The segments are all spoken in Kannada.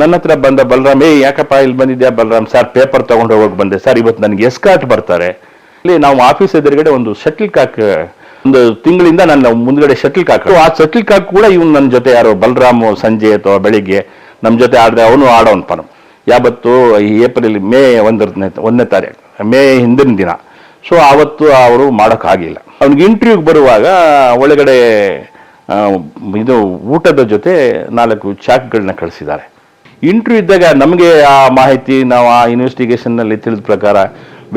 ನನ್ನ ಹತ್ರ ಬಂದ ಬಲರಾಮ್, ಯಾಕಪ್ಪ ಇಲ್ಲಿ ಬಂದಿದ್ಯಾ ಬಲರಾಮ್? ಸರ್ ಪೇಪರ್ ತಗೊಂಡು ಹೋಗೋಕೆ ಬಂದೆ ಸರ್, ಇವತ್ತು ನನಗೆ ಎಸ್ಕಾರ್ಟ್ ಬರ್ತಾರೆ. ಇಲ್ಲಿ ನಾವು ಆಫೀಸ್ ಎದುರುಗಡೆ ಒಂದು ಶಟಲ್ ಕಾಕ್, ಒಂದು ತಿಂಗಳಿಂದ ನನ್ನ ಮುಂದ್ಗಡೆ ಶಟಲ್ ಕಾಕ್, ಆ ಶಟಲ್ ಕಾಕ್ ಕೂಡ ಇವನು ನನ್ನ ಜೊತೆ ಯಾರು ಬಲರಾಮ್ ಸಂಜೆ ಅಥವಾ ಬೆಳಿಗ್ಗೆ ನಮ್ಮ ಜೊತೆ ಆಡಿದ್ರೆ ಅವನು ಆಡೋನ್ ಪನ. ಯಾವತ್ತು ಮೇ 1ನೇ ತಾರೀಕು, ಮೇ ಹಿಂದಿನ ದಿನ. ಸೊ ಆವತ್ತು ಅವರು ಮಾಡೋಕ್ಕಾಗಿಲ್ಲ. ಅವ್ನಿಗೆ ಇಂಟರ್ವ್ಯೂಗೆ ಬರುವಾಗ ಒಳಗಡೆ ಇದು ಊಟದ ಜೊತೆ 4 ಚಾಕ್ಗಳನ್ನ ಕಳಿಸಿದ್ದಾರೆ. ಇಂಟರ್ವ್ಯೂ ಇದ್ದಾಗ ನಮಗೆ ಆ ಮಾಹಿತಿ, ನಾವು ಆ ಇನ್ವೆಸ್ಟಿಗೇಷನ್ನಲ್ಲಿ ತಿಳಿದ ಪ್ರಕಾರ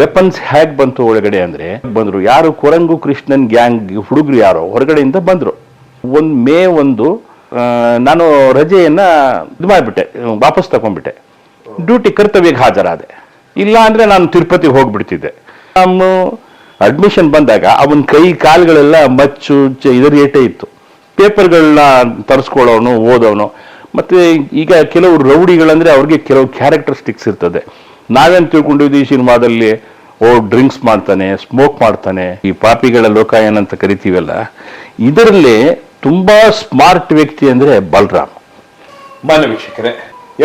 ವೆಪನ್ಸ್ ಹೇಗೆ ಬಂತು ಒಳಗಡೆ ಅಂದರೆ, ಬಂದರು ಯಾರು ಕೊರಂಗು ಕೃಷ್ಣನ್ ಗ್ಯಾಂಗ್ ಹುಡುಗರು ಯಾರೋ ಹೊರಗಡೆಯಿಂದ ಬಂದರು. ಮೇ 1 ನಾನು ರಜೆಯನ್ನು ಇದು ಮಾಡಿಬಿಟ್ಟೆ, ವಾಪಸ್ ತಗೊಂಡ್ಬಿಟ್ಟೆ. ಡ್ಯೂಟಿ ಕರ್ತವ್ಯಕ್ಕೆ ಹಾಜರಾದೆ. ಇಲ್ಲ ಅಂದರೆ ನಾನು ತಿರುಪತಿಗೆ ಹೋಗ್ಬಿಡ್ತಿದ್ದೆ. ನಮ್ಮ ಅಡ್ಮಿಷನ್ ಬಂದಾಗ ಅವನ ಕೈ ಕಾಲುಗಳೆಲ್ಲ ಮಚ್ಚು ಇದರ ಏಟೇ ಇತ್ತು. ಪೇಪರ್ಗಳನ್ನ ತರಿಸ್ಕೊಳ್ಳೋನು, ಓದೋನು. ಮತ್ತು ಈಗ ಕೆಲವು ರೌಡಿಗಳಂದರೆ ಅವ್ರಿಗೆ ಕೆಲವು ಕ್ಯಾರೆಕ್ಟರಿಸ್ಟಿಕ್ಸ್ ಇರ್ತದೆ. ನಾವೇನು ತಿಳ್ಕೊಂಡಿದ್ವಿ ಈ ಸಿನಿಮಾದಲ್ಲಿ, ಡ್ರಿಂಕ್ಸ್ ಮಾಡ್ತಾನೆ, ಸ್ಮೋಕ್ ಮಾಡ್ತಾನೆ, ಈ ಪಾಪಿಗಳ ಲೋಕ ಏನಂತ ಕರಿತೀವಲ್ಲ, ಇದರಲ್ಲಿ ತುಂಬ ಸ್ಮಾರ್ಟ್ ವ್ಯಕ್ತಿ ಅಂದರೆ ಬಲರಾಮ್. ಮಾನ್ಯ ವೀಕ್ಷಕರೇ,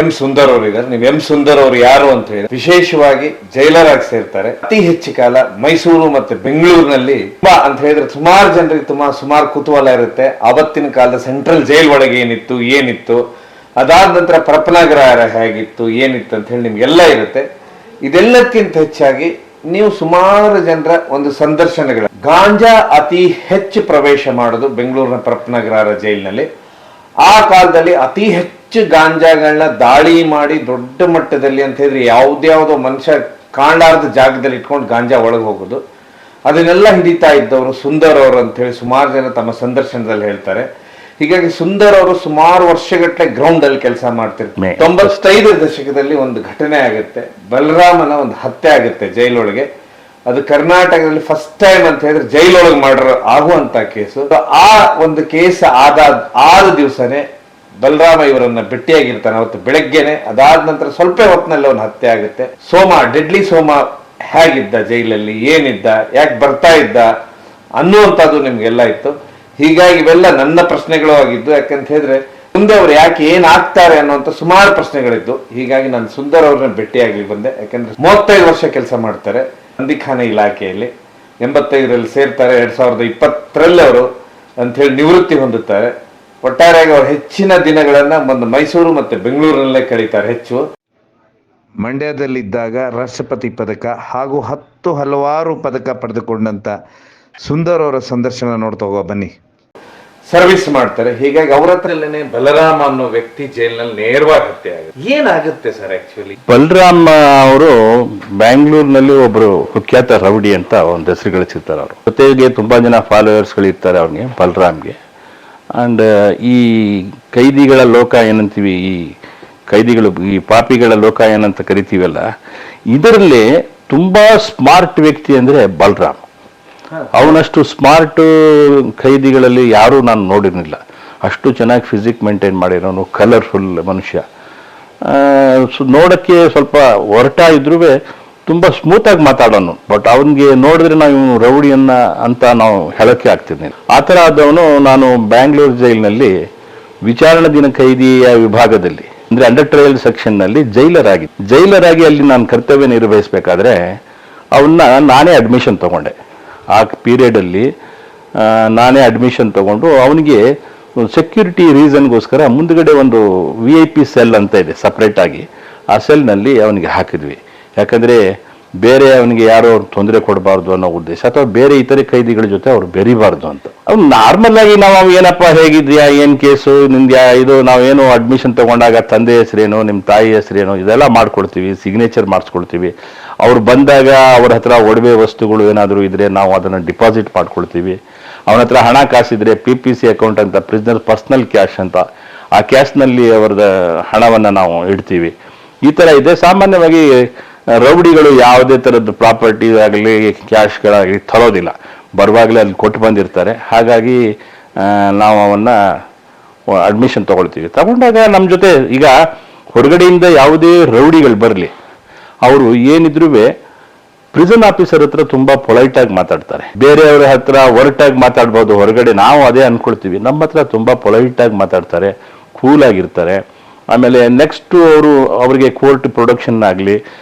ಎಂ ಸುಂದರ್ ಅವರು ಇದ್ದಾರೆ. ನೀವು ಎಂ ಸುಂದರ್ ಅವರು ಯಾರು ಅಂತ ಹೇಳಿ, ವಿಶೇಷವಾಗಿ ಜೈಲರ್ ಆಗಿ ಸೇರ್ತಾರೆ. ಅತಿ ಹೆಚ್ಚು ಕಾಲ ಮೈಸೂರು ಮತ್ತೆ ಬೆಂಗಳೂರಿನಲ್ಲಿ ಅಂತ ಹೇಳಿದ್ರೆ ಸುಮಾರು ಜನರಿಗೆ ಸುಮಾರು ಕುತೂಹಲ ಇರುತ್ತೆ. ಅವತ್ತಿನ ಕಾಲದ ಸೆಂಟ್ರಲ್ ಜೈಲ್ ಒಳಗೆ ಏನಿತ್ತು, ಅದಾದ ನಂತರ ಪರಪನಗರ ಹೇಗಿತ್ತು, ಏನಿತ್ತು ಅಂತ ಹೇಳಿ ನಿಮ್ಗೆಲ್ಲ ಇರುತ್ತೆ. ಇದೆಲ್ಲಕ್ಕಿಂತ ಹೆಚ್ಚಾಗಿ ನೀವು ಸುಮಾರು ಜನರ ಒಂದು ಸಂದರ್ಶನಗಳ, ಗಾಂಜಾ ಅತಿ ಹೆಚ್ಚು ಪ್ರವೇಶ ಮಾಡೋದು ಬೆಂಗಳೂರಿನ ಪರಪನಗರ ಜೈಲಿನಲ್ಲಿ. ಆ ಕಾಲದಲ್ಲಿ ಅತಿ ಹೆಚ್ಚು ಗಾಂಜಾಗಳನ್ನ ದಾಳಿ ಮಾಡಿ ದೊಡ್ಡ ಮಟ್ಟದಲ್ಲಿ ಅಂತ ಹೇಳಿದ್ರೆ ಯಾವ್ದ್ಯಾವ್ದೋ ಮನುಷ್ಯ ಕಾಣಲಾರದ ಜಾಗದಲ್ಲಿ ಇಟ್ಕೊಂಡು ಗಾಂಜಾ ಒಳಗೆ ಹೋಗೋದು, ಅದನ್ನೆಲ್ಲ ಹಿಡಿತಾ ಇದ್ದವರು ಸುಂದರ್ ಅವರು ಅಂತ ಹೇಳಿ ಸುಮಾರು ಜನ ತಮ್ಮ ಸಂದರ್ಶನದಲ್ಲಿ ಹೇಳ್ತಾರೆ. ಹೀಗಾಗಿ ಸುಂದರ್ ಅವರು ಸುಮಾರು ವರ್ಷಗಟ್ಟಲೆ ಗ್ರೌಂಡ್ ಅಲ್ಲಿ ಕೆಲಸ ಮಾಡ್ತಿರ್ತಾರೆ. 95 ದಶಕದಲ್ಲಿ ಒಂದು ಘಟನೆ ಆಗುತ್ತೆ, ಬಲರಾಮನ ಒಂದು ಹತ್ಯೆ ಆಗುತ್ತೆ ಜೈಲೊಳಗೆ. ಅದು ಕರ್ನಾಟಕದಲ್ಲಿ ಫಸ್ಟ್ ಟೈಮ್ ಅಂತ ಹೇಳಿದ್ರೆ ಜೈಲೊಳಗೆ ಆಗುವಂತ ಕೇಸು. ಆ ಒಂದು ಕೇಸ್ ಆದ ದಿವಸನೇ ಬಲರಾಮ ಇವರನ್ನ ಭೇಟಿಯಾಗಿರ್ತಾನೆ, ಅವತ್ತು ಬೆಳಗ್ಗೆನೆ. ಅದಾದ ನಂತರ ಸ್ವಲ್ಪ ಹೊತ್ತಿನಲ್ಲಿ ಅವನ ಹತ್ಯೆ ಆಗುತ್ತೆ. ಡೆಡ್ಲಿ ಸೋಮ ಹೇಗಿದ್ದ ಜೈಲಲ್ಲಿ, ಏನಿದ್ದ, ಯಾಕೆ ಬರ್ತಾ ಇದ್ದ ಅನ್ನುವಂಥದ್ದು ನಿಮ್ಗೆಲ್ಲ ಇತ್ತು. ಹೀಗಾಗಿ ಇವೆಲ್ಲ ನನ್ನ ಪ್ರಶ್ನೆಗಳು ಆಗಿದ್ದು. ಯಾಕಂತ ಹೇಳಿದ್ರೆ ಮುಂದೆ ಅವ್ರು ಯಾಕೆ ಏನಾಗ್ತಾರೆ ಅನ್ನುವಂಥ ಸುಮಾರು ಪ್ರಶ್ನೆಗಳಿದ್ದು. ಹೀಗಾಗಿ ನಾನು ಸುಂದರ್ ಅವ್ರನ್ನ ಭೇಟಿಯಾಗಿ ಬಂದೆ. ಯಾಕಂದ್ರೆ 35 ವರ್ಷ ಕೆಲಸ ಮಾಡ್ತಾರೆ ಬಂದಿಖಾನೆ ಇಲಾಖೆಯಲ್ಲಿ. 85ರಲ್ಲಿ ಸೇರ್ತಾರೆ. 2020ರಲ್ಲಿ ಅವರು ಅಂತ ಹೇಳಿ ನಿವೃತ್ತಿ ಹೊಂದುತ್ತಾರೆ. ಒಟ್ಟಾರೆಯಾಗಿ ಅವರು ಹೆಚ್ಚಿನ ದಿನಗಳನ್ನ ಒಂದು ಮೈಸೂರು ಮತ್ತೆ ಬೆಂಗಳೂರಿನಲ್ಲೇ ಕಳೀತಾರೆ. ಹೆಚ್ಚು ಮಂಡ್ಯದಲ್ಲಿದ್ದಾಗ ರಾಷ್ಟ್ರಪತಿ ಪದಕ ಹಾಗೂ ಹಲವಾರು ಪದಕ ಪಡೆದುಕೊಂಡಂತ ಸುಂದರ್ ಅವರ ಸಂದರ್ಶನ ನೋಡ್ತಾ ಹೋಗೋ ಬನ್ನಿ. ಸರ್ವಿಸ್ ಮಾಡ್ತಾರೆ. ಹೀಗಾಗಿ ಅವ್ರ ಹತ್ರಲ್ಲೇನೆ ಬಲರಾಮ ಅನ್ನೋ ವ್ಯಕ್ತಿ ಜೈಲಿನಲ್ಲಿ ನೇರವಾಗಿ ಹತ್ಯೆ ಆಗುತ್ತೆ. ಏನಾಗುತ್ತೆ ಸರ್ ಆಕ್ಚುಲಿ? ಬಲರಾಮ್ ಅವರು ಬ್ಯಾಂಗ್ಳೂರ್ನಲ್ಲಿ ಒಬ್ರು ಕುಖ್ಯಾತ ರೌಡಿ ಅಂತ ಒಂದು ಹೆಸರು ಗಳಿಸಿರ್ತಾರೆ. ಅವರು ಜೊತೆಗೆ ತುಂಬಾ ಜನ ಫಾಲೋವರ್ಸ್ಗಳಿರ್ತಾರೆ ಅವ್ರಿಗೆ, ಬಲರಾಮ್ಗೆ. ಅಂಡ್ ಈ ಕೈದಿಗಳ ಲೋಕ ಏನಂತೀವಿ, ಈ ಪಾಪಿಗಳ ಲೋಕ ಏನಂತ ಕರಿತೀವಲ್ಲ, ಇದರಲ್ಲಿ ತುಂಬಾ ಸ್ಮಾರ್ಟ್ ವ್ಯಕ್ತಿ ಅಂದ್ರೆ ಬಲರಾಮ್. ಅವನಷ್ಟು ಸ್ಮಾರ್ಟ್ ಖೈದಿಗಳಲ್ಲಿ ಯಾರೂ ನಾನು ನೋಡಿರಲಿಲ್ಲ. ಅಷ್ಟು ಚೆನ್ನಾಗಿ ಫಿಸಿಕ್ ಮೇಂಟೈನ್ ಮಾಡಿರೋನು, ಕಲರ್ಫುಲ್ ಮನುಷ್ಯ. ನೋಡೋಕ್ಕೆ ಸ್ವಲ್ಪ ಒರಟ ಇದ್ರೂ ತುಂಬ ಸ್ಮೂತಾಗಿ ಮಾತಾಡೋನು. ಬಟ್ ಅವನಿಗೆ ನೋಡಿದ್ರೆ ನಾವು ಇವನು ರೌಡಿಯನ್ನ ಅಂತ ನಾವು ಹೇಳೋಕ್ಕೆ ಆಗ್ತಿರ್ಲಿಲ್ಲ. ಆ ಥರ ಆದವನು ನಾನು ಬ್ಯಾಂಗ್ಳೂರು ಜೈಲಿನಲ್ಲಿ ವಿಚಾರಣಾ ದಿನ ಖೈದಿಯ ವಿಭಾಗದಲ್ಲಿ ಅಂದರೆ ಅಂಡರ್ ಟ್ರಯಲ್ ಸೆಕ್ಷನ್ನಲ್ಲಿ ಜೈಲರ್ ಆಗಿ ಅಲ್ಲಿ ನಾನು ಕರ್ತವ್ಯ ನಿರ್ವಹಿಸಬೇಕಾದ್ರೆ ಅವನ್ನ ನಾನೇ ಅಡ್ಮಿಷನ್ ತಗೊಂಡೆ. ಆ ಪೀರಿಯಡಲ್ಲಿ ನಾನೇ ಅಡ್ಮಿಷನ್ ತಗೊಂಡು ಅವನಿಗೆ ಸೆಕ್ಯೂರಿಟಿ ರೀಸನ್ಗೋಸ್ಕರ ಮುಂದ್ಗಡೆ ಒಂದು VIP ಸೆಲ್ ಅಂತ ಇದೆ ಸಪ್ರೇಟಾಗಿ. ಆ ಸೆಲ್ನಲ್ಲಿ ಅವನಿಗೆ ಹಾಕಿದ್ವಿ. ಯಾಕಂದರೆ ಬೇರೆ ಅವನಿಗೆ ಯಾರೋ ತೊಂದರೆ ಕೊಡಬಾರ್ದು ಅನ್ನೋ ಉದ್ದೇಶ, ಅಥವಾ ಬೇರೆ ಇತರೆ ಖೈದಿಗಳ ಜೊತೆ ಅವ್ರು ಬೆರಿಬಾರ್ದು ಅಂತ. ಅವ್ನು ನಾರ್ಮಲ್ ಆಗಿ ನಾವು ಏನಪ್ಪ ಹೇಗಿದ್ಯಾ, ಏನು ಕೇಸು ನಿಂದ್ಯಾ, ಇದು ನಾವೇನು ಅಡ್ಮಿಷನ್ ತಗೊಂಡಾಗ ತಂದೆ ಹೆಸರೇನು, ನಿಮ್ಮ ತಾಯಿ ಹೆಸರೇನು, ಇದೆಲ್ಲ ಮಾಡ್ಕೊಡ್ತೀವಿ, ಸಿಗ್ನೇಚರ್ ಮಾಡಿಸ್ಕೊಡ್ತೀವಿ. ಅವ್ರು ಬಂದಾಗ ಅವ್ರ ಹತ್ರ ಒಡವೆ ವಸ್ತುಗಳು ಏನಾದರೂ ಇದ್ರೆ ನಾವು ಅದನ್ನು ಡಿಪಾಸಿಟ್ ಮಾಡ್ಕೊಳ್ತೀವಿ. ಅವನ ಹತ್ರ ಹಣ ಕಾಸಿದ್ರೆ PPC ಅಕೌಂಟ್ ಅಂತ, ಪ್ರಿಸ್ನರ್ ಪರ್ಸನಲ್ ಕ್ಯಾಶ್ ಅಂತ, ಆ ಕ್ಯಾಶ್ನಲ್ಲಿ ಅವ್ರದ ಹಣವನ್ನು ನಾವು ಇಡ್ತೀವಿ. ಈ ಥರ ಇದೆ. ಸಾಮಾನ್ಯವಾಗಿ ರೌಡಿಗಳು ಯಾವುದೇ ಥರದ್ದು ಪ್ರಾಪರ್ಟಿ ಆಗಲಿ ಕ್ಯಾಶ್ಗಳಾಗಲಿ ತರೋದಿಲ್ಲ, ಬರುವಾಗಲೇ ಅಲ್ಲಿ ಕೊಟ್ಟು ಬಂದಿರ್ತಾರೆ. ಹಾಗಾಗಿ ನಾವು ಅವನ್ನ ಅಡ್ಮಿಷನ್ ತಗೊಳ್ತೀವಿ. ತಗೊಂಡಾಗ ನಮ್ಮ ಜೊತೆ ಈಗ ಹೊರಗಡೆಯಿಂದ ಯಾವುದೇ ರೌಡಿಗಳು ಬರಲಿ, ಅವರು ಏನಿದ್ರೂ ಪ್ರಿಸನ್ ಆಫೀಸರ್ ಹತ್ರ ತುಂಬ ಪೊಲೈಟಾಗಿ ಮಾತಾಡ್ತಾರೆ. ಬೇರೆಯವ್ರ ಹತ್ರ ಒರಟಾಗಿ ಮಾತಾಡ್ಬೋದು ಹೊರಗಡೆ, ನಾವು ಅದೇ ಅನ್ಕೊಳ್ತೀವಿ. ನಮ್ಮ ಹತ್ರ ತುಂಬ ಪೊಲೈಟಾಗಿ ಮಾತಾಡ್ತಾರೆ, ಕೂಲಾಗಿರ್ತಾರೆ. ಆಮೇಲೆ ನೆಕ್ಸ್ಟ್ ಅವರಿಗೆ ಕೋರ್ಟ್ ಪ್ರೊಡಕ್ಷನ್ ಆಗಲಿ,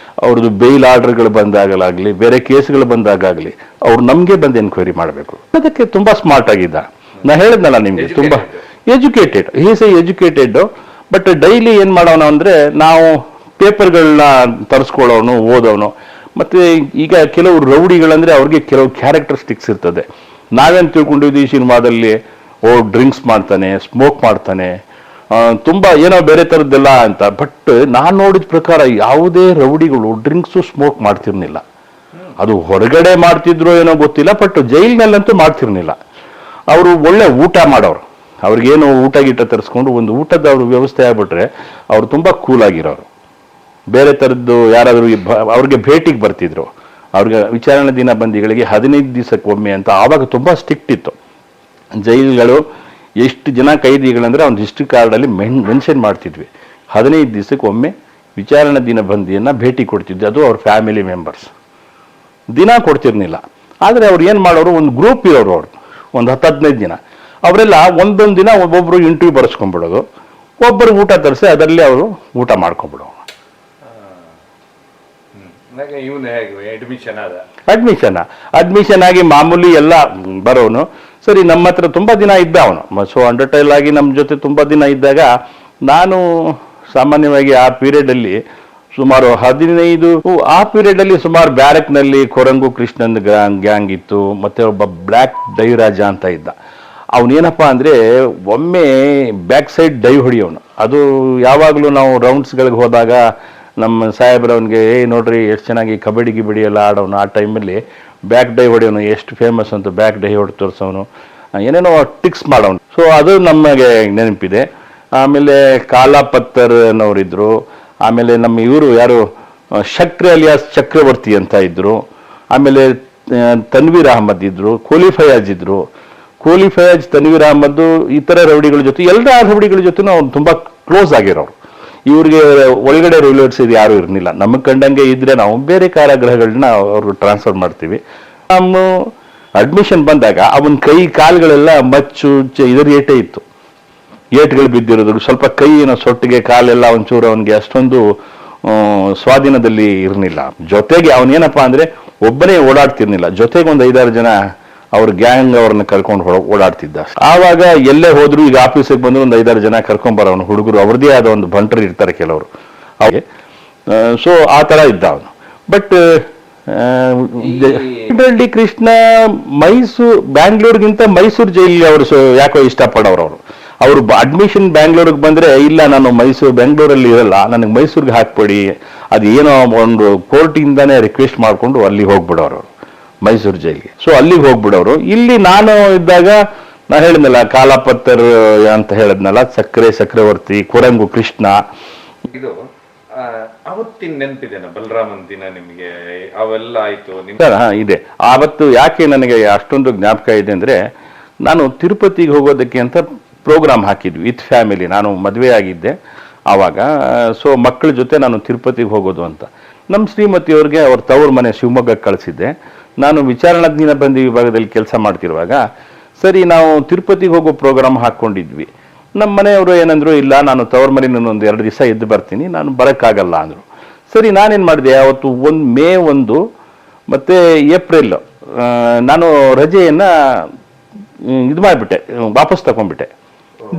ಅವ್ರದ್ದು ಬೇಲ್ ಆರ್ಡರ್ಗಳು ಬಂದಾಗಲಾಗಲಿ, ಬೇರೆ ಕೇಸ್ಗಳು ಬಂದಾಗಲಿ ಅವ್ರು ನಮಗೆ ಬಂದು ಎನ್ಕ್ವೈರಿ ಮಾಡಬೇಕು. ಅದಕ್ಕೆ ತುಂಬಾ ಸ್ಮಾರ್ಟ್ ಆಗಿದ್ದ. ನಾ ಹೇಳಿದ್ನಲ್ಲ ನಿಮ್ಗೆ, ತುಂಬಾ educated, is educated. But daily ಏನ್ ಮಾಡೋಣ ಅಂದ್ರೆ, ನಾವು ಪೇಪರ್ಗಳನ್ನ ತರಿಸ್ಕೊಳ್ಳೋನು, ಓದೋನು. ಮತ್ತೆ ಈಗ ಕೆಲವು ರೌಡಿಗಳಂದ್ರೆ ಅವ್ರಿಗೆ ಕೆಲವು ಕ್ಯಾರೆಕ್ಟರಿಸ್ಟಿಕ್ಸ್ ಇರ್ತದೆ. ನಾವೇನು ತಿಳ್ಕೊಂಡಿದ್ವಿ ಈ ಸಿನಿಮಾದಲ್ಲಿ, ಡ್ರಿಂಕ್ಸ್ ಮಾಡ್ತಾನೆ, ಸ್ಮೋಕ್ ಮಾಡ್ತಾನೆ, ತುಂಬಾ ಏನೋ ಬೇರೆ ಥರದ್ದೆಲ್ಲ ಅಂತ. ಬಟ್ ನಾನು ನೋಡಿದ ಪ್ರಕಾರ ಯಾವುದೇ ರೌಡಿಗಳು ಡ್ರಿಂಕ್ಸು ಸ್ಮೋಕ್ ಮಾಡ್ತಿರ್ಲಿಲ್ಲ. ಅದು ಹೊರಗಡೆ ಮಾಡ್ತಿದ್ರು ಏನೋ ಗೊತ್ತಿಲ್ಲ, ಬಟ್ ಜೈಲಿನಲ್ಲಂತೂ ಮಾಡ್ತಿರ್ಲಿಲ್ಲ. ಅವರು ಒಳ್ಳೆ ಊಟ ಮಾಡೋರು, ಅವ್ರಿಗೇನು ಊಟ ಗೀಟ ತರಿಸ್ಕೊಂಡು ಒಂದು ಊಟದ ಅವ್ರ ವ್ಯವಸ್ಥೆ ಆಗ್ಬಿಟ್ರೆ ಅವ್ರು ತುಂಬಾ ಕೂಲ್ ಆಗಿರೋರು. ಬೇರೆ ಥರದ್ದು ಯಾರಾದರೂ ಅವ್ರಿಗೆ ಭೇಟಿಗೆ ಬರ್ತಿದ್ರು, ಅವ್ರಿಗೆ ವಿಚಾರಣೆ ದಿನ ಬಂದಿಗಳಿಗೆ 15 ದಿವಸಕ್ಕೊಮ್ಮೆ ಅಂತ. ಆವಾಗ ತುಂಬಾ ಸ್ಟ್ರಿಕ್ಟ್ ಇತ್ತು ಜೈಲುಗಳು. ಎಷ್ಟು ಜನ ಕೈದಿಗಳಂದ್ರೆ ಅವ್ನ ಹಿಸ್ಟ್ರಿ ಕಾರ್ಡಲ್ಲಿ ಮೆನ್ಷನ್ ಮಾಡ್ತಿದ್ವಿ. 15 ದಿವಸಕ್ಕೊಮ್ಮೆ ವಿಚಾರಣೆ ದಿನ ಬಂದಿಯನ್ನ ಭೇಟಿ ಕೊಡ್ತಿದ್ವಿ. ಅದು ಅವ್ರ ಫ್ಯಾಮಿಲಿ ಮೆಂಬರ್ಸ್. ದಿನ ಕೊಡ್ತಿರ್ಲಿಲ್ಲ. ಆದರೆ ಅವ್ರು ಏನು ಮಾಡೋರು, ಒಂದು ಗ್ರೂಪ್ ಇರೋರು, ಅವ್ರು ಒಂದು 10-15 ಜನ, ಅವರೆಲ್ಲ ಒಂದೊಂದು ದಿನ ಒಬ್ಬೊಬ್ರು ಇಂಟರ್ವ್ಯೂ ಬರ್ಸ್ಕೊಂಡ್ಬಿಡೋದು, ಒಬ್ಬರು ಊಟ ತರಿಸಿ ಅದರಲ್ಲಿ ಅವರು ಊಟ ಮಾಡ್ಕೊಂಡ್ಬಿಡೋರು. ಅಡ್ಮಿಷನ್ ಆಗಿ ಮಾಮೂಲಿ ಎಲ್ಲ ಬರೋನು. ಸರಿ, ನಮ್ಮ ಹತ್ರ ತುಂಬಾ ದಿನ ಇದ್ದ ಅವನು. ಸೊ ಅಂಡರ್ಟೈಲ್ ಆಗಿ ನಮ್ಮ ಜೊತೆ ತುಂಬಾ ದಿನ ಇದ್ದಾಗ, ನಾನು ಸಾಮಾನ್ಯವಾಗಿ ಆ ಪೀರಿಯಡ್ ಅಲ್ಲಿ ಸುಮಾರು 15, ಆ ಪೀರಿಯಡ್ ಅಲ್ಲಿ ಸುಮಾರು ಬ್ಯಾರಕ್ನಲ್ಲಿ ಕೊರಂಗು ಕೃಷ್ಣನ್ ಗ್ಯಾಂಗ್ ಇತ್ತು. ಮತ್ತೆ ಒಬ್ಬ ಬ್ಲ್ಯಾಕ್ ಡೈರಾಜ ಅಂತ ಇದ್ದ. ಅವನೇನಪ್ಪ ಅಂದ್ರೆ ಒಮ್ಮೆ ಬ್ಯಾಕ್ ಸೈಡ್ ಡೈ ಹೊಡಿಯೋನು. ಅದು ಯಾವಾಗಲೂ ನಾವು ರೌಂಡ್ಸ್ಗಳಿಗೆ ಹೋದಾಗ ನಮ್ಮ ಸಾಹೇಬ್ರವನಿಗೆ, ನೋಡ್ರಿ ಎಷ್ಟು ಚೆನ್ನಾಗಿ ಕಬಡ್ಡಿ ಗಿಬಡಿ ಎಲ್ಲ ಆಡೋನು. ಆ ಟೈಮಲ್ಲಿ ಬ್ಯಾಕ್ ಡೈ ಹೊಡೆಯೋನು, ಎಷ್ಟು ಫೇಮಸ್ ಅಂತ ಬ್ಯಾಕ್ ಡೈ ಹೊಡೆದು ತೋರಿಸೋನು, ಏನೇನೋ ಟಿಕ್ಸ್ ಮಾಡೋನು. ಸೊ ಅದು ನಮಗೆ ನೆನಪಿದೆ. ಆಮೇಲೆ ಕಾಲಾಪತ್ತರ್ ಅನ್ನೋರಿದ್ರು. ಆಮೇಲೆ ನಮ್ಮ ಇವರು ಯಾರು, ಶಕ್ರೆ ಅಲಿಯಾಸ್ ಚಕ್ರವರ್ತಿ ಅಂತ ಇದ್ರು. ಆಮೇಲೆ ತನ್ವೀರ್ ಅಹಮದ್ ಇದ್ರು, ಕೋಲಿ ಫಯಾಜ್ ಇದ್ರು. ಕೋಲಿ ಫಯಾಜ್, ತನ್ವೀರ್ ಅಹಮದ್, ಇತರ ರೌಡಿಗಳ ಜೊತೆ, ಎಲ್ಲ ರೌಡಿಗಳ ಜೊತೆ ಅವ್ನು ತುಂಬಾ ಕ್ಲೋಸ್ ಆಗಿರೋರು. ಇವ್ರಿಗೆ ಒಳಗಡೆ ರಿಲೇಟ್ಸ್ ಇದು ಯಾರು ಇರಲಿಲ್ಲ. ನಮಗೆ ಕಂಡಂಗೆ ಇದ್ರೆ ನಾವು ಬೇರೆ ಕಾರಾಗೃಹಗಳನ್ನ ಅವ್ರಿಗೆ ಟ್ರಾನ್ಸ್ಫರ್ ಮಾಡ್ತೀವಿ. ನಮ್ಮ ಅಡ್ಮಿಷನ್ ಬಂದಾಗ ಅವನ ಕೈ ಕಾಲುಗಳೆಲ್ಲ ಮಚ್ಚು ಇದರ ಏಟೇ ಇತ್ತು, ಏಟ್ಗಳು ಬಿದ್ದಿರೋದು. ಸ್ವಲ್ಪ ಕೈ ಏನೋ ಸೊಟ್ಟಿಗೆ, ಕಾಲೆಲ್ಲ ಒಂಚೂರು ಅವನಿಗೆ ಅಷ್ಟೊಂದು ಸ್ವಾಧೀನದಲ್ಲಿ ಇರಲಿಲ್ಲ. ಜೊತೆಗೆ ಅವನೇನಪ್ಪಾ ಅಂದ್ರೆ ಒಬ್ಬನೇ ಓಡಾಡ್ತಿರ್ಲಿಲ್ಲ, ಜೊತೆಗೆ ಒಂದು 5-6 ಜನ ಅವ್ರ ಗ್ಯಾಂಗ್ ಅವ್ರನ್ನ ಕರ್ಕೊಂಡು ಓಡಾಡ್ತಿದ್ದ. ಆವಾಗ ಎಲ್ಲೇ ಹೋದ್ರು, ಈಗ ಆಫೀಸಿಗೆ ಬಂದ್ರು ಒಂದು 5-6 ಜನ ಕರ್ಕೊಂಡ್ ಬರೋನು ಹುಡುಗರು, ಅವ್ರದೇ ಆದ ಒಂದು ಬಂಟರು ಇರ್ತಾರೆ ಕೆಲವರು ಅವ್ರಿಗೆ. ಸೊ ಆ ತರ ಇದ್ದ ಅವನು. ಬಟ್ ಕೃಷ್ಣ ಬ್ಯಾಂಗ್ಳೂರ್ಗಿಂತ ಮೈಸೂರು ಜೈಲಿಗೆ ಅವರು ಯಾಕೋ ಇಷ್ಟಪಡೋರು. ಅವರು ಅಡ್ಮಿಷನ್ ಬ್ಯಾಂಗ್ಳೂರಿಗೆ ಬಂದ್ರೆ, ಇಲ್ಲ ನಾನು ಬೆಂಗಳೂರಲ್ಲಿ ಇರಲ್ಲ, ನನಗೆ ಮೈಸೂರಿಗೆ ಹಾಕ್ಬೇಡಿ, ಅದು ಏನೋ ಒಂದು ಕೋರ್ಟಿಂದಾನೇ ರಿಕ್ವೆಸ್ಟ್ ಮಾಡ್ಕೊಂಡು ಅಲ್ಲಿಗೆ ಹೋಗ್ಬಿಡೋರು, ಮೈಸೂರು ಜೈಲಿಗೆ. ಸೊ ಅಲ್ಲಿಗೆ ಹೋಗ್ಬಿಡೋರು. ಇಲ್ಲಿ ನಾನು ಇದ್ದಾಗ ನಾ ಹೇಳಿದ್ನಲ್ಲ, ಕಾಲಾಪತ್ತರ್ ಅಂತ ಹೇಳಿದ್ನಲ್ಲ, ಚಕ್ರವರ್ತಿ, ಕೊರಂಗು ಕೃಷ್ಣ. ಇದು ಅವತ್ತಿನ ನೆನಪಿದೆನ ಬಲರಾಮನ್ ದಿನ ನಿಮಗೆ? ಅವೆಲ್ಲ ಆಯ್ತು ಇದೆ. ಆವತ್ತು ಯಾಕೆ ನನಗೆ ಅಷ್ಟೊಂದು ಜ್ಞಾಪಕ ಇದೆ ಅಂದ್ರೆ, ನಾನು ತಿರುಪತಿಗೆ ಹೋಗೋದಕ್ಕೆ ಅಂತ ಪ್ರೋಗ್ರಾಮ್ ಹಾಕಿದ್ವಿ ವಿತ್ ಫ್ಯಾಮಿಲಿ. ನಾನು ಮದುವೆ ಆಗಿದ್ದೆ ಆವಾಗ. ಸೊ ಮಕ್ಕಳ ಜೊತೆ ನಾನು ತಿರುಪತಿಗೆ ಹೋಗೋದು ಅಂತ ನಮ್ಮ ಶ್ರೀಮತಿಯವ್ರಿಗೆ ಅವ್ರ ತವ್ರ ಮನೆ ಶಿವಮೊಗ್ಗಕ್ಕೆ ಕಳಿಸಿದ್ದೆ. ನಾನು ವಿಚಾರಣಾ ದಿನ ಬಂದಿ ವಿಭಾಗದಲ್ಲಿ ಕೆಲಸ ಮಾಡ್ತಿರುವಾಗ, ಸರಿ ನಾವು ತಿರುಪತಿಗೆ ಹೋಗೋ ಪ್ರೋಗ್ರಾಮ್ ಹಾಕ್ಕೊಂಡಿದ್ವಿ. ನಮ್ಮ ಮನೆಯವರು ಏನಂದ್ರು, ಇಲ್ಲ ನಾನು ತವ್ರ ಮನೆ ಒಂದು 2 ದಿವಸ ಎದ್ದು ಬರ್ತೀನಿ, ನಾನು ಬರೋಕ್ಕಾಗಲ್ಲ ಅಂದರು. ಸರಿ, ನಾನೇನು ಮಾಡಿದೆ, ಅವತ್ತು ಮೇ 1 ಮತ್ತು ಏಪ್ರಿಲ್ ನಾನು ರಜೆಯನ್ನು ಇದು ಮಾಡಿಬಿಟ್ಟೆ, ವಾಪಸ್ ತಗೊಂಡ್ಬಿಟ್ಟೆ.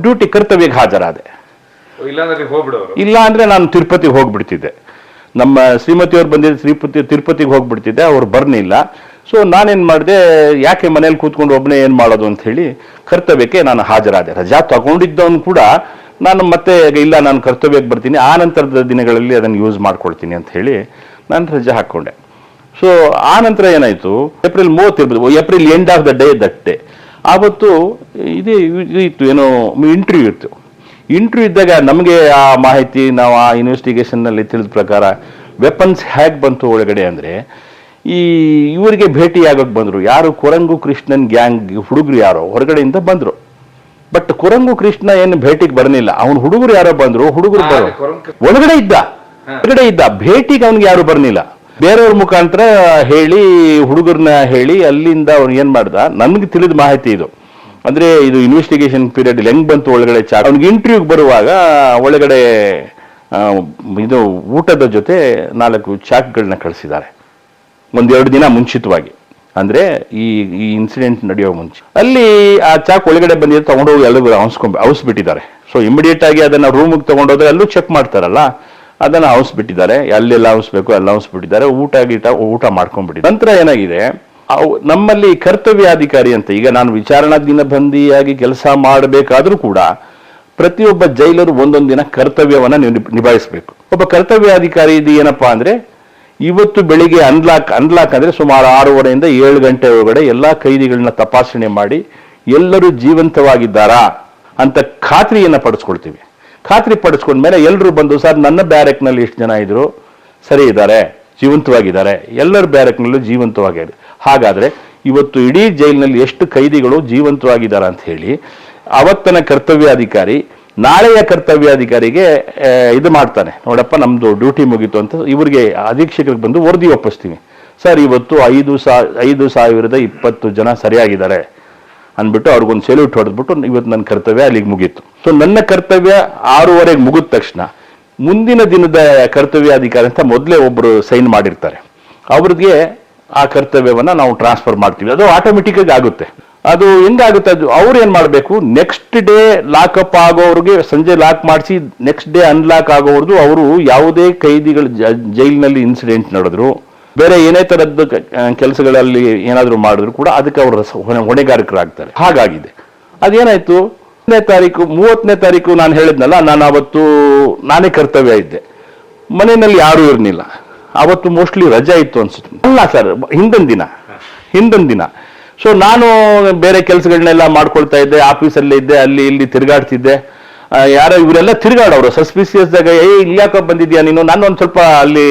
ಡ್ಯೂಟಿ ಕರ್ತವ್ಯಕ್ಕೆ ಹಾಜರಾದೆ. ಇಲ್ಲ ಅಂದ್ರೆ ನಾನು ತಿರುಪತಿಗೆ ಹೋಗ್ಬಿಡ್ತಿದ್ದೆ. ನಮ್ಮ ಶ್ರೀಮತಿಯವ್ರು ಬಂದಿದ್ದೆ, ತಿರುಪತಿಗೆ ಹೋಗ್ಬಿಡ್ತಿದ್ದೆ, ಅವ್ರು ಬರ್ನಿಲ್ಲ. ಸೊ ನಾನೇನು ಮಾಡಿದೆ, ಯಾಕೆ ಮನೇಲಿ ಕೂತ್ಕೊಂಡು ಒಬ್ಬನೇ ಏನು ಮಾಡೋದು ಅಂತ ಹೇಳಿ ಕರ್ತವ್ಯಕ್ಕೆ ನಾನು ಹಾಜರಾದೆ. ರಜಾ ತಗೊಂಡಿದ್ದವನು ಕೂಡ ನಾನು ಮತ್ತೆ ಇಲ್ಲ, ನಾನು ಕರ್ತವ್ಯಕ್ಕೆ ಬರ್ತೀನಿ, ಆ ನಂತರದ ದಿನಗಳಲ್ಲಿ ಅದನ್ನು ಯೂಸ್ ಮಾಡ್ಕೊಳ್ತೀನಿ ಅಂತ ಹೇಳಿ ನಾನು ರಜೆ ಹಾಕ್ಕೊಂಡೆ. ಸೊ ಆ ನಂತರ ಏನಾಯಿತು, ಏಪ್ರಿಲ್ 30 ಇರ್ಬೋದು, April end of the day ಆವತ್ತು ಇದು ಇತ್ತು, ಏನೋ ಇಂಟರ್ವ್ಯೂ ಇತ್ತು. ಇಂಟರ್ವ್ಯೂ ಇದ್ದಾಗ ನಮಗೆ ಆ ಮಾಹಿತಿ, ನಾವು ಆ ಇನ್ವೆಸ್ಟಿಗೇಷನ್ನಲ್ಲಿ ತಿಳಿದ ಪ್ರಕಾರ ವೆಪನ್ಸ್ ಹೇಗೆ ಬಂತು ಒಳಗಡೆ ಅಂದರೆ, ಇವರಿಗೆ ಭೇಟಿ ಆಗೋಕ್ಕೆ ಬಂದರು ಯಾರು, ಕೊರಂಗು ಕೃಷ್ಣನ್ ಗ್ಯಾಂಗ್ ಹುಡುಗರು ಯಾರೋ ಹೊರಗಡೆಯಿಂದ ಬಂದರು. ಬಟ್ ಕೊರಂಗು ಕೃಷ್ಣ ಏನು ಭೇಟಿಗೆ ಬರಲಿಲ್ಲ, ಅವನು ಹುಡುಗರು ಯಾರೋ ಬಂದರು, ಹುಡುಗರು ಒಳಗಡೆ ಇದ್ದ, ಭೇಟಿಗೆ ಅವನಿಗೆ ಯಾರು ಬರಲಿಲ್ಲ. ಬೇರೆಯವ್ರ ಮುಖಾಂತರ ಹೇಳಿ, ಹುಡುಗರನ್ನ ಹೇಳಿ, ಅಲ್ಲಿಂದ ಅವ್ನು ಏನ್ ಮಾಡ್ದ, ನನ್ಗೆ ತಿಳಿದ ಮಾಹಿತಿ ಇದು, ಅಂದ್ರೆ ಇದು ಇನ್ವೆಸ್ಟಿಗೇಷನ್ ಪೀರಿಯಡ್ ಹೆಂಗ್ ಬಂತು ಒಳಗಡೆ ಚಾಕ್, ಅವ್ನಿಗೆ ಇಂಟರ್ವ್ಯೂಗೆ ಬರುವಾಗ ಒಳಗಡೆ ಇದು ಊಟದ ಜೊತೆ 4 ಚಾಕ್ಗಳನ್ನ ಕಳಿಸಿದ್ದಾರೆ 1-2 ದಿನ ಮುಂಚಿತವಾಗಿ, ಅಂದ್ರೆ ಈ ಇನ್ಸಿಡೆಂಟ್ ನಡೆಯೋ ಮುಂಚೆ. ಅಲ್ಲಿ ಆ ಚಾಕ್ ಒಳಗಡೆ ಬಂದಿದ್ದು ತಗೊಂಡೋಗಿ ಎಲ್ಲರೂ ಅವಸ್ಬಿಟ್ಟಿದ್ದಾರೆ. ಸೊ ಇಮಿಡಿಯೇಟ್ ಆಗಿ ಅದನ್ನ ರೂಮಿಗೆ ತಗೊಂಡೋದ್ರೆ ಅಲ್ಲೂ ಚೆಕ್ ಮಾಡ್ತಾರಲ್ಲ, ಅದನ್ನ ಅವಸ್ಬಿಟ್ಟಿದ್ದಾರೆ, ಎಲ್ಲೆಲ್ಲ ಅವಸ್ಬೇಕು ಎಲ್ಲ ಅವಸ್ಬಿಟ್ಟಿದ್ದಾರೆ, ಊಟ ಮಾಡ್ಕೊಂಡ್ಬಿಟ್ಟಿದ್ದಾರೆ. ನಂತರ ಏನಾಗಿದೆ, ನಮ್ಮಲ್ಲಿ ಕರ್ತವ್ಯಾಧಿಕಾರಿ ಅಂತ, ಈಗ ನಾನು ವಿಚಾರಣಾ ದಿನಬಂದಿಯಾಗಿ ಕೆಲಸ ಮಾಡಬೇಕಾದ್ರೂ ಕೂಡ ಪ್ರತಿಯೊಬ್ಬ ಜೈಲರು ಒಂದೊಂದು ದಿನ ಕರ್ತವ್ಯವನ್ನ ನಿಭಾಯಿಸಬೇಕು. ಒಬ್ಬ ಕರ್ತವ್ಯಾಧಿಕಾರಿ ಇದು ಏನಪ್ಪಾ ಅಂದ್ರೆ, ಇವತ್ತು ಬೆಳಿಗ್ಗೆ ಅನ್ಲಾಕ್ ಅಂದ್ರೆ ಸುಮಾರು 6:30 7 ಗಂಟೆ ಒಳಗಡೆ ಎಲ್ಲಾ ಕೈದಿಗಳನ್ನ ತಪಾಸಣೆ ಮಾಡಿ ಎಲ್ಲರೂ ಜೀವಂತವಾಗಿದ್ದಾರಾ ಅಂತ ಖಾತ್ರಿಯನ್ನ ಪಡಿಸ್ಕೊಳ್ತೀವಿ. ಖಾತ್ರಿ ಪಡಿಸ್ಕೊಂಡ್ಮೇಲೆ ಎಲ್ಲರೂ ಬಂದು, ಸರ್ ನನ್ನ ಬ್ಯಾರೆಕ್ನಲ್ಲಿ ಎಷ್ಟು ಜನ ಇದ್ರು, ಸರಿ ಇದ್ದಾರೆ, ಜೀವಂತವಾಗಿದ್ದಾರೆ, ಎಲ್ಲರ ಬ್ಯಾರೆಕ್ನಲ್ಲೂ ಜೀವಂತವಾಗಿದ್ದಾರೆ, ಹಾಗಾದ್ರೆ ಇವತ್ತು ಇಡೀ ಜೈಲಿನಲ್ಲಿ ಎಷ್ಟು ಕೈದಿಗಳು ಜೀವಂತವಾಗಿದ್ದಾರೆ ಅಂತ ಹೇಳಿ ಅವತ್ತನ ಕರ್ತವ್ಯಾಧಿಕಾರಿ ನಾಳೆಯ ಕರ್ತವ್ಯಾಧಿಕಾರಿಗೆ ಇದು ಮಾಡ್ತಾನೆ, ನೋಡಪ್ಪ ನಮ್ದು ಡ್ಯೂಟಿ ಮುಗೀತು ಅಂತ ಇವರಿಗೆ ಅಧೀಕ್ಷಕರಿಗೆ ಬಂದು ವರದಿ ಒಪ್ಪಿಸ್ತೀವಿ. ಸರ್ ಇವತ್ತು 5,020 ಜನ ಸರಿಯಾಗಿದ್ದಾರೆ ಅಂದ್ಬಿಟ್ಟು ಅವ್ರಿಗೊಂದು ಸೆಲ್ಯೂಟ್ ಹೊಡೆದ್ಬಿಟ್ಟು ಇವತ್ತು ನನ್ನ ಕರ್ತವ್ಯ ಅಲ್ಲಿಗೆ ಮುಗೀತು. ಸೊ ನನ್ನ ಕರ್ತವ್ಯ 6:30 ಮುಗಿದ ತಕ್ಷಣ ಮುಂದಿನ ದಿನದ ಕರ್ತವ್ಯಾಧಿಕಾರಿ ಅಂತ ಮೊದಲೇ ಒಬ್ಬರು ಸೈನ್ ಮಾಡಿರ್ತಾರೆ, ಅವ್ರಿಗೆ ಆ ಕರ್ತವ್ಯವನ್ನ ನಾವು ಟ್ರಾನ್ಸ್ಫರ್ ಮಾಡ್ತೀವಿ. ಅದು ಆಟೋಮೆಟಿಕ್ ಆಗಿ ಆಗುತ್ತೆ. ಅದು ಹೆಂಗಾಗುತ್ತೆ, ಅದು ಅವ್ರು ಏನ್ ಮಾಡಬೇಕು, ನೆಕ್ಸ್ಟ್ ಡೇ ಲಾಕಪ್ ಆಗೋವ್ರಿಗೆ ಸಂಜೆ ಲಾಕ್ ಮಾಡಿಸಿ ನೆಕ್ಸ್ಟ್ ಡೇ ಅನ್ಲಾಕ್ ಆಗೋವ್ರದ್ದು ಅವರು ಯಾವುದೇ ಕೈದಿಗಳು ಜೈಲಿನಲ್ಲಿ ಇನ್ಸಿಡೆಂಟ್ ನಡೆದ್ರು, ಬೇರೆ ಏನೇ ತರದ್ದು ಕೆಲಸಗಳಲ್ಲಿ ಏನಾದ್ರು ಮಾಡಿದ್ರು ಕೂಡ ಅದಕ್ಕೆ ಅವರು ಹೊಣೆಗಾರಕರಾಗ್ತಾರೆ. ಹಾಗಾಗಿದೆ. ಅದೇನಾಯ್ತು, 30ನೇ ತಾರೀಕು ನಾನು ಹೇಳಿದ್ನಲ್ಲ, ನಾನು ಅವತ್ತು ನಾನೇ ಕರ್ತವ್ಯ ಇದ್ದೆ, ಮನೆಯಲ್ಲಿ ಯಾರೂ ಇರಲಿಲ್ಲ. ಅವತ್ತು ಮೋಸ್ಟ್ಲಿ ರಜಾ ಇತ್ತು ಅನ್ಸುತ್ತೆ. ಅಲ್ಲ ಸರ್, ಹಿಂದೊಂದು ದಿನ. ಸೊ ನಾನು ಬೇರೆ ಕೆಲಸಗಳನ್ನೆಲ್ಲ ಮಾಡ್ಕೊಳ್ತಾ ಇದ್ದೆ, ಆಫೀಸಲ್ಲೇ ಇದ್ದೆ, ಅಲ್ಲಿ ಇಲ್ಲಿ ತಿರುಗಾಡ್ತಿದ್ದೆ. ಯಾರೋ ಇವರೆಲ್ಲ ತಿರುಗಾಡೋರು ಸಸ್ಪಿಸಿಯಸ್ ಆಗ, ಯಾಕೆ ಬಂದಿದ್ಯಾ ನೀನು, ನಾನು ಒಂದು ಸ್ವಲ್ಪ ಅಲ್ಲಿ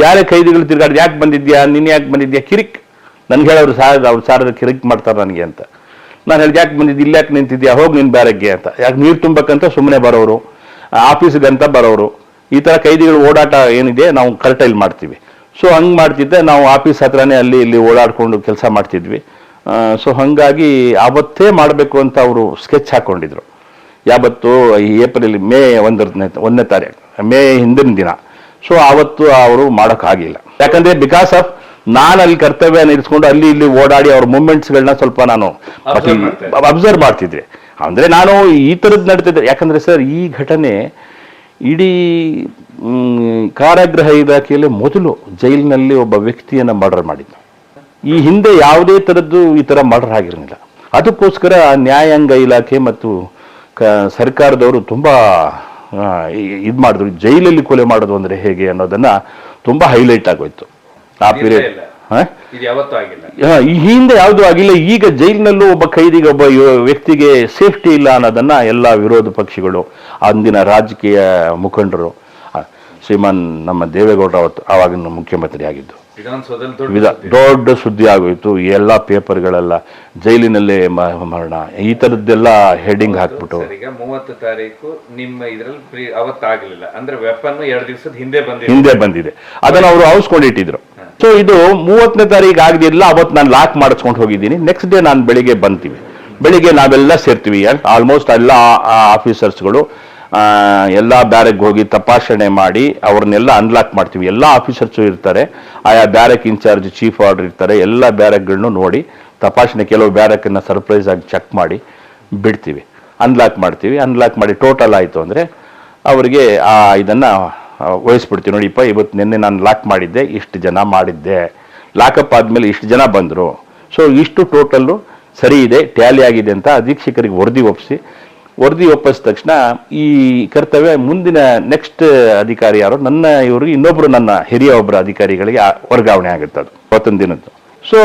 ಯಾರೇ ಕೈದಿಗಳು ತಿರುಗಾಡಿದ್, ಯಾಕೆ ಬಂದಿದ್ಯಾ, ನೀನು ಯಾಕೆ ಬಂದಿದ್ಯಾ, ಕಿರಿಕ್ ನನ್ಗೆ ಹೇಳೋರು, ಅವ್ರು ಸಾರದ ಕಿರಿಕ್ ಮಾಡ್ತಾರೆ ನನಗೆ ಅಂತ. ನಾನು ಹೇಳಿದೆ, ಯಾಕೆ ಬಂದಿದ್ದು, ಇಲ್ಲಿ ಯಾಕೆ ನಿಂತಿದ್ಯಾ, ಹೋಗಿ ನಿನ್ನ ಬ್ಯಾರಗ್ಗೆ ಅಂತ. ಯಾಕೆ ನೀರು ತುಂಬಕ್ಕಂತ ಸುಮ್ಮನೆ ಬರೋರು, ಆಫೀಸ್ಗಂತ ಬರೋರು, ಈ ಥರ ಕೈದಿಗಳು ಓಡಾಟ ಏನಿದೆ ನಾವು ಕರೆಕ್ಟಾಗಿ ಮಾಡ್ತೀವಿ. ಸೊ ಹಂಗೆ ಮಾಡ್ತಿದ್ದೆ, ನಾವು ಆಫೀಸ್ ಹತ್ರನೇ ಅಲ್ಲಿ ಇಲ್ಲಿ ಓಡಾಡ್ಕೊಂಡು ಕೆಲಸ ಮಾಡ್ತಿದ್ವಿ. ಸೊ ಹಾಗಾಗಿ ಆವತ್ತೇ ಮಾಡಬೇಕು ಅಂತ ಅವರು ಸ್ಕೆಚ್ ಹಾಕೊಂಡಿದ್ರು. ಯಾವತ್ತು ಏಪ್ರಿಲ್ ಮೇ 1ನೇ ತಾರೀಕು, ಮೇ ಹಿಂದಿನ ದಿನ. ಸೊ ಆವತ್ತು ಅವರು ಮಾಡೋಕ್ಕಾಗಿಲ್ಲ, ಯಾಕಂದ್ರೆ ಬಿಕಾಸ್ ಆಫ್ ನಾನು ಅಲ್ಲಿ ಕರ್ತವ್ಯ ನಿಲ್ಲಿಸ್ಕೊಂಡು ಅಲ್ಲಿ ಇಲ್ಲಿ ಓಡಾಡಿ ಅವ್ರ ಮೂಮೆಂಟ್ಸ್ಗಳನ್ನ ಸ್ವಲ್ಪ ನಾನು ಅಬ್ಸರ್ವ್ ಮಾಡ್ತಿದ್ದೆ. ಅಂದ್ರೆ ನಾನು ಈ ಥರದ್ದು ನಡೀತಿದ್ದೆ. ಯಾಕಂದ್ರೆ ಸರ್, ಈ ಘಟನೆ ಇಡೀ ಕಾರಾಗೃಹ ಇಲಾಖೆಯಲ್ಲಿ ಮೊದಲು ಜೈಲಿನಲ್ಲಿ ಒಬ್ಬ ವ್ಯಕ್ತಿಯನ್ನ ಮರ್ಡರ್ ಮಾಡಿದ್ದು. ಈ ಹಿಂದೆ ಯಾವುದೇ ಥರದ್ದು ಈ ಥರ ಮರ್ಡರ್ ಆಗಿರಲಿಲ್ಲ. ಅದಕ್ಕೋಸ್ಕರ ನ್ಯಾಯಾಂಗ ಇಲಾಖೆ ಮತ್ತು ಸರ್ಕಾರದವರು ತುಂಬ ಇದು ಮಾಡಿದ್ರು. ಜೈಲಲ್ಲಿ ಕೊಲೆ ಮಾಡೋದು ಅಂದ್ರೆ ಹೇಗೆ ಅನ್ನೋದನ್ನ ತುಂಬಾ ಹೈಲೈಟ್ ಆಗೋಯ್ತು ಆ ಪೀರಿಯಡ್. ಈ ಹಿಂದೆ ಯಾವುದೂ ಆಗಿಲ್ಲ. ಈಗ ಜೈಲಿನಲ್ಲೂ ಒಬ್ಬ ಕೈದಿಗೆ, ಒಬ್ಬ ವ್ಯಕ್ತಿಗೆ ಸೇಫ್ಟಿ ಇಲ್ಲ ಅನ್ನೋದನ್ನ ಎಲ್ಲ ವಿರೋಧ ಪಕ್ಷಗಳು, ಅಂದಿನ ರಾಜಕೀಯ ಮುಖಂಡರು, ಶ್ರೀಮಾನ್ ನಮ್ಮ ದೇವೇಗೌಡ ಅವತ್ತು ಆವಾಗಿನ ಮುಖ್ಯಮಂತ್ರಿ ಆಗಿದ್ದು, ದೊಡ್ಡ ಸುದ್ದಿ ಆಗೋಯ್ತು. ಎಲ್ಲ ಪೇಪರ್ಗಳೆಲ್ಲ ಜೈಲಿನಲ್ಲೇ ಮರಣ, ಈ ತರದ್ದೆಲ್ಲ ಹೆಡಿಂಗ್ ಹಾಕ್ಬಿಟ್ಟು. 30 ತಾರೀಕು ನಿಮ್ಮ ಇದರಲ್ಲಿ ಅವತ್ತಾಗಲಿಲ್ಲ ಅಂದ್ರೆ ವೆಪನ್ 2 ದಿವಸದ ಹಿಂದೆ ಬಂದಿದೆ, ಅದನ್ನ ಅವರು ಔಸ್ಕೊಂಡಿಟ್ಟಿದ್ರು. ಸೊ ಇದು 30ನೇ ತಾರೀಕು ಆಗದಿಲ್ಲ, ಅವತ್ತು ನಾನು ಲಾಕ್ ಮಾಡಿಸ್ಕೊಂಡು ಹೋಗಿದ್ದೀನಿ. ನೆಕ್ಸ್ಟ್ ಡೇ ನಾನು ಬೆಳಿಗ್ಗೆ ಬಂತೀವಿ, ಬೆಳಿಗ್ಗೆ ನಾವೆಲ್ಲ ಸೇರ್ತೀವಿ, ಆಲ್ಮೋಸ್ಟ್ ಎಲ್ಲ ಆಫೀಸರ್ಸ್ಗಳು ಎಲ್ಲ ಬ್ಯಾರೆಕ್ ಹೋಗಿ ತಪಾಸಣೆ ಮಾಡಿ ಅವ್ರನ್ನೆಲ್ಲ ಅನ್ಲಾಕ್ ಮಾಡ್ತೀವಿ. ಎಲ್ಲ ಆಫೀಸರ್ಸು ಇರ್ತಾರೆ, ಆಯಾ ಬ್ಯಾರೆಕ್ ಇನ್ಚಾರ್ಜ್ ಚೀಫ್ ಆರ್ಡರ್ ಇರ್ತಾರೆ. ಎಲ್ಲ ಬ್ಯಾರೆಕ್ಗಳನ್ನು ನೋಡಿ ತಪಾಸಣೆ, ಕೆಲವು ಬ್ಯಾರೆಕನ್ನು ಸರ್ಪ್ರೈಸ್ ಆಗಿ ಚೆಕ್ ಮಾಡಿ ಬಿಡ್ತೀವಿ, ಅನ್ಲಾಕ್ ಮಾಡ್ತೀವಿ. ಅನ್ಲಾಕ್ ಮಾಡಿ ಟೋಟಲ್ ಆಯಿತು ಅಂದರೆ ಅವರಿಗೆ ಇದನ್ನು ವಹಿಸ್ಬಿಡ್ತೀವಿ. ನೋಡಿಪ್ಪ, ಇವತ್ತು ನಿನ್ನೆ ನಾನು ಲಾಕ್ ಮಾಡಿದ್ದೆ, ಇಷ್ಟು ಜನ ಮಾಡಿದ್ದೆ, ಲಾಕಪ್ ಆದಮೇಲೆ ಇಷ್ಟು ಜನ ಬಂದರು, ಸೊ ಇಷ್ಟು ಟೋಟಲ್ಲು ಸರಿ ಇದೆ, ಟ್ಯಾಲಿ ಆಗಿದೆ ಅಂತ ಅಧೀಕ್ಷಕರಿಗೆ ವರದಿ ಒಪ್ಪಿಸಿದ ತಕ್ಷಣ ಈ ಕರ್ತವ್ಯ ಮುಂದಿನ ನೆಕ್ಸ್ಟ್ ಅಧಿಕಾರಿ ಯಾರು, ಇವರು ಇನ್ನೊಬ್ರು ನನ್ನ ಹಿರಿಯ ಒಬ್ಬರ ಅಧಿಕಾರಿಗಳಿಗೆ ವರ್ಗಾವಣೆ ಆಗುತ್ತೆ. ಅದು ಅವತ್ತೊಂದು ದಿನದ್ದು. ಸೊ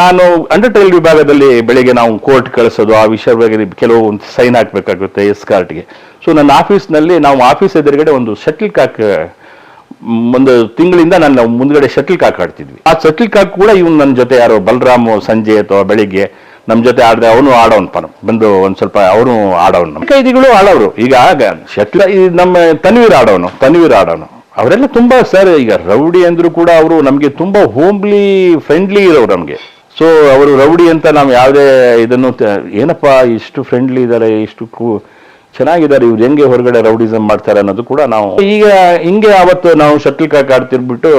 ನಾನು ಅಂಡರ್ ಟ್ರಯಲ್ ವಿಭಾಗದಲ್ಲಿ ಬೆಳಿಗ್ಗೆ ನಾವು ಕೋರ್ಟ್ ಕಳಿಸೋದು, ಆ ವಿಷಯ ಬಗ್ಗೆ ಕೆಲವು ಸೈನ್ ಹಾಕ್ಬೇಕಾಗುತ್ತೆ ಎಸ್ಕಾರ್ಟ್ಗೆ. ಸೊ ನನ್ನ ಆಫೀಸ್ನಲ್ಲಿ, ನಾವು ಆಫೀಸ್ ಎದುರುಗಡೆ ಒಂದು ಶಟಲ್ ಕಾಕ್, ಒಂದು ತಿಂಗಳಿಂದ ನಾನು ಮುಂದ್ಗಡೆ ಶಟಲ್ ಕಾಕ್ ಆಡ್ತಿದ್ವಿ. ಆ ಶಟಲ್ ಕಾಕ್ ಕೂಡ ಇವನು ನನ್ನ ಜೊತೆ ಯಾರೋ ಬಲರಾಮ್ ಸಂಜೆ ಅಥವಾ ಬೆಳಿಗ್ಗೆ ನಮ್ಮ ಜೊತೆ ಆಡಿದ್ರೆ ಅವನು ಆಡೋನ್ ಬಂದು ಒಂದ್ ಸ್ವಲ್ಪ ಅವನು ಆಡೋನು, ನಮ್ಮ ಕೈದಿಗಳು ಆಡೋರು. ಈಗ ಶಟ್ಲ ನಮ್ಮ ತನ್ವೀರ್ ಆಡೋನು ಅವರೆಲ್ಲ ತುಂಬಾ ಸರ್, ಈಗ ರೌಡಿ ಅಂದ್ರು ಕೂಡ ಅವರು ನಮ್ಗೆ ತುಂಬಾ ಹೋಮ್ಲಿ ಫ್ರೆಂಡ್ಲಿ ಇರೋರು ನಮ್ಗೆ. ಸೊ ಅವರು ರೌಡಿ ಅಂತ ನಾವು ಯಾವುದೇ ಇದನ್ನು ಏನಪ್ಪ ಇಷ್ಟು ಫ್ರೆಂಡ್ಲಿ ಇದ್ದಾರೆ, ಇಷ್ಟು ಚೆನ್ನಾಗಿದ್ದಾರೆ, ಇವ್ರು ಹೆಂಗೆ ಹೊರಗಡೆ ರೌಡಿಸಮ್ ಮಾಡ್ತಾರೆ ಅನ್ನೋದು ಕೂಡ ನಾವು ಈಗ ಹಿಂಗೆ ಅವತ್ತು ನಾವು ಶಟಲ್ ಕಾಕ್ ಆಡ್ಬಿಟ್ಟು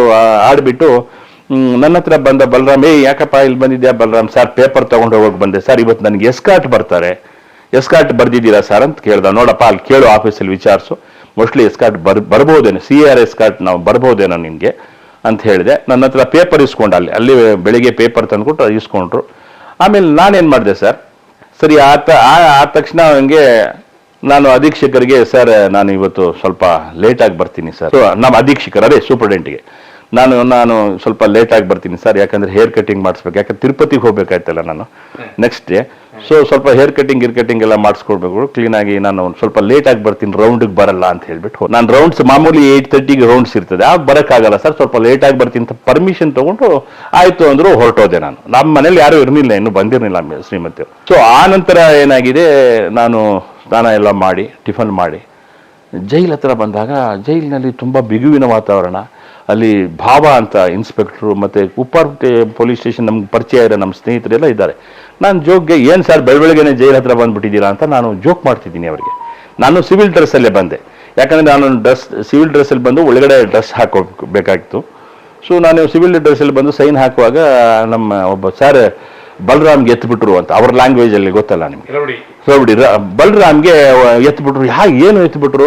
ನನ್ನ ಹತ್ರ ಬಂದ ಬಲರಾಮ್, ಯಾಕಪ್ಪ ಇಲ್ಲಿ ಬಂದಿದ್ಯಾ ಬಲರಾಮ್? ಸರ್ ಪೇಪರ್ ತಗೊಂಡು ಹೋಗೋಕೆ ಬಂದೆ ಸರ್, ಇವತ್ತು ನನಗೆ ಎಸ್ಕಾರ್ಟ್ ಬರ್ತಾರೆ, ಎಸ್ಕಾರ್ಟ್ ಬರ್ದಿದ್ದೀರಾ ಸರ್ ಅಂತ ಕೇಳ್ದ. ನೋಡಪ್ಪ ಅಲ್ಲಿ ಕೇಳು, ಆಫೀಸಲ್ಲಿ ವಿಚಾರಿಸು, ಮೋಸ್ಟ್ಲಿ ಎಸ್ಕಾರ್ಟ್ ಬರ್ಬೋದೇನೋ, CR ಎಸ್ಕಾರ್ಟ್ ನಾವು ಬರ್ಬೋದೇನೋ ನಿಮಗೆ ಅಂತ ಹೇಳಿದೆ. ನನ್ನ ಹತ್ರ ಪೇಪರ್ ಇಸ್ಕೊಂಡು ಅಲ್ಲಿ ಬೆಳಿಗ್ಗೆ ಪೇಪರ್ ತಂದ್ಕೊಟ್ಟು ಇಸ್ಕೊಂಡ್ರು. ಆಮೇಲೆ ನಾನೇನು ಮಾಡಿದೆ ಸರಿ ಆದ ತಕ್ಷಣ ನನಗೆ ನಾನು ಅಧೀಕ್ಷಕರಿಗೆ, ಸರ್ ನಾನು ಇವತ್ತು ಸ್ವಲ್ಪ ಲೇಟಾಗಿ ಬರ್ತೀನಿ ಸರ್. ನಮ್ಮ ಅಧೀಕ್ಷಕರು ಅದೇ ಸೂಪರ್ಡೆಂಟ್ಗೆ ನಾನು ಸ್ವಲ್ಪ ಲೇಟಾಗಿ ಬರ್ತೀನಿ ಸರ್, ಯಾಕಂದ್ರೆ ಹೇರ್ ಕಟಿಂಗ್ ಮಾಡಿಸ್ಬೇಕು, ಯಾಕಂದ್ರೆ ತಿರುಪತಿಗೆ ಹೋಗ್ಬೇಕಾಯ್ತಲ್ಲ ನಾನು ನೆಕ್ಸ್ಟ್ ಡೇ. ಸೊ ಸ್ವಲ್ಪ ಹೇರ್ ಕಟಿಂಗ್ ಎಲ್ಲ ಮಾಡಿಸ್ಕೊಡ್ಬೇಕು ಕ್ಲೀನಾಗಿ, ನಾನು ಸ್ವಲ್ಪ ಲೇಟಾಗಿ ಬರ್ತೀನಿ, ರೌಂಡಿಗೆ ಬರಲ್ಲ ಅಂತ ಹೇಳ್ಬಿಟ್ಟು ನಾನು ರೌಂಡ್ಸ್ ಮಾಮೂಲಿ 8:30ಗೆ ರೌಂಡ್ಸ್ ಇರ್ತದೆ, ಆಗ ಬರೋಕ್ಕಾಗಲ್ಲ ಸರ್, ಸ್ವಲ್ಪ ಲೇಟಾಗಿ ಬರ್ತೀನಿ ಅಂತ ಪರ್ಮಿಷನ್ ತೊಗೊಂಡು ಆಯಿತು ಅಂದರು, ಹೊರಟೋದೆ. ನಮ್ಮ ಮನೇಲಿ ಯಾರೂ ಇರಲಿಲ್ಲ, ಇನ್ನೂ ಬಂದಿರಲಿಲ್ಲ ಶ್ರೀಮತಿ. ಸೊ ಆ ನಂತರ ಏನಾಗಿದೆ, ನಾನು ಸ್ನಾನ ಎಲ್ಲ ಮಾಡಿ ಟಿಫನ್ ಮಾಡಿ ಜೈಲ್ ಹತ್ರ ಬಂದಾಗ ಜೈಲಿನಲ್ಲಿ ತುಂಬ ಬಿಗುವಿನ ವಾತಾವರಣ. ಅಲ್ಲಿ ಭಾವ ಅಂತ ಇನ್ಸ್ಪೆಕ್ಟ್ರು ಮತ್ತು ಉಪ್ಪಾರ್ ಪೊಲೀಸ್ ಸ್ಟೇಷನ್ ನಮ್ಗೆ ಪರಿಚಯ ಇರೋ ನಮ್ಮ ಸ್ನೇಹಿತರೆಲ್ಲ ಇದ್ದಾರೆ. ನಾನು ಜೋಕ್ಗೆ, ಏನು ಸರ್ ಬೆಳಬೆಳಗ್ಗೆನೇ ಜೈಲ್ ಹತ್ರ ಬಂದುಬಿಟ್ಟಿದ್ದೀರಾ ಅಂತ ನಾನು ಜೋಕ್ ಮಾಡ್ತಿದ್ದೀನಿ ಅವರಿಗೆ. ನಾನು ಸಿವಿಲ್ ಡ್ರೆಸ್ಸಲ್ಲೇ ಬಂದೆ, ಯಾಕಂದರೆ ನಾನು ಸಿವಿಲ್ ಡ್ರೆಸ್ಸಲ್ಲಿ ಬಂದು ಒಳಗಡೆ ಡ್ರೆಸ್ ಹಾಕೋಬೇಕಾಗಿತ್ತು. ಸೊ ನಾನು ಸಿವಿಲ್ ಡ್ರೆಸ್ಸಲ್ಲಿ ಬಂದು ಸೈನ್ ಹಾಕುವಾಗ ನಮ್ಮ ಒಬ್ಬ ಸರ್ ಬಲರಾಮ್ಗೆ ಎತ್ಬಿಟ್ರು ಅಂತ, ಅವ್ರ ಲ್ಯಾಂಗ್ವೇಜಲ್ಲಿ ಗೊತ್ತಲ್ಲ ನಿಮಗೆ, ರೌಡಿ ಬಲರಾಮ್ಗೆ ಎತ್ಬಿಟ್ರು. ಏನು ಎತ್ಬಿಟ್ರು?